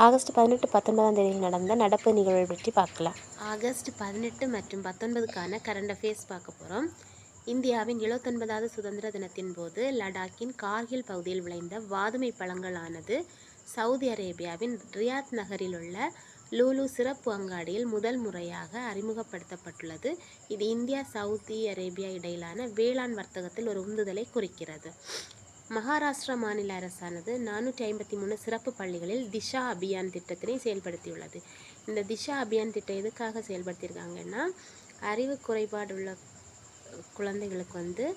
August 18, 19ஆம் தேதியில் நடந்த நடப்பு நிகழ்வுகள் பற்றி பார்க்கலாம். ஆகஸ்ட் 18 மற்றும் 19க்கான கரண்ட் அஃபேர்ஸ் பார்க்க போகிறோம். இந்தியாவின் 79வது சுதந்திர தினத்தின் போது லடாக்கின் கார்கில் பகுதியில் விளைந்த வாதுமை பழங்களானது சவுதி அரேபியாவின் ரியாத் நகரில் உள்ள லூலு சிறப்பு அங்காடியில் முதல் முறையாக அறிமுகப்படுத்தப்பட்டுள்ளது. இது இந்தியா சவுதி அரேபியா இடையிலான வேளாண் வர்த்தகத்தில் ஒரு உந்துதலை குறிக்கிறது. மகாராஷ்டிரா மாநில அரசானது 453 சிறப்பு பள்ளிகளில் திஷா அபியான் திட்டத்தினை செயல்படுத்தியுள்ளது. இந்த திஷா அபியான் திட்டம் எதுக்காக செயல்படுத்தியிருக்காங்கன்னா, அறிவு குறைபாடுள்ள குழந்தைகளுக்கு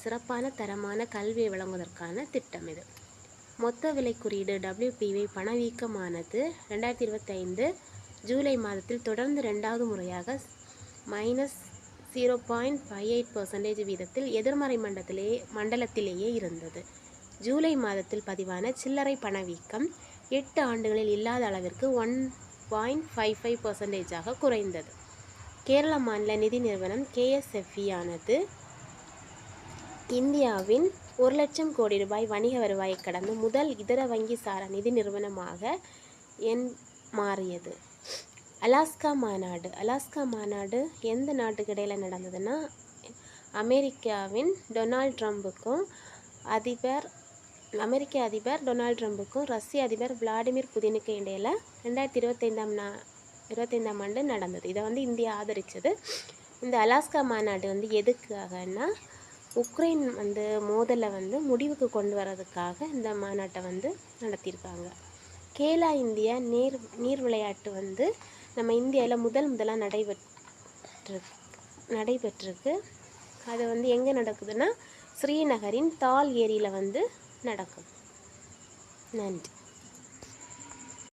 சிறப்பான தரமான கல்வியை வழங்குவதற்கான திட்டம் இது. மொத்த விலை குறியீடு WPY பணவீக்கமானது 2025 ஜூலை மாதத்தில் தொடர்ந்து 2வது முறையாக -0.58% வீதத்தில் எதிர்மறை மண்டலத்திலேயே இருந்தது. ஜூலை மாதத்தில் பதிவான சில்லறை பணவீக்கம் 8 ஆண்டுகளில் இல்லாத அளவிற்கு 1.55% குறைந்தது. கேரள மாநில நிதி நிறுவனம் KSFE ஆனது இந்தியாவின் 1 லட்சம் கோடி ரூபாய் வணிக வருவாயை கடந்து முதல் இதர வங்கி சாரா நிதி நிறுவனமாக மாறியது. அலாஸ்கா மாநாடு எந்த நாட்டுக்கு இடையில் நடந்ததுன்னா, அமெரிக்க அதிபர் டொனால்ட் ட்ரம்புக்கும் ரஷ்ய அதிபர் விளாடிமிர் புதினுக்கும் இடையில் 2025ஆம் ஆண்டு நடந்தது. இதை இந்தியா ஆதரித்தது. இந்த அலாஸ்கா மாநாடு எதுக்காகன்னா, உக்ரைன் மோதலை முடிவுக்கு கொண்டு வர்றதுக்காக இந்த மாநாட்டை நடத்தியிருக்காங்க. கேலா இந்தியா நீர் விளையாட்டு நம்ம இந்தியாவில் முதலாக நடைபெற்றிருக்கு. அது எங்கே நடக்குதுன்னா, ஸ்ரீநகரின் தால் ஏரியில் நடக்கும். நன்றி.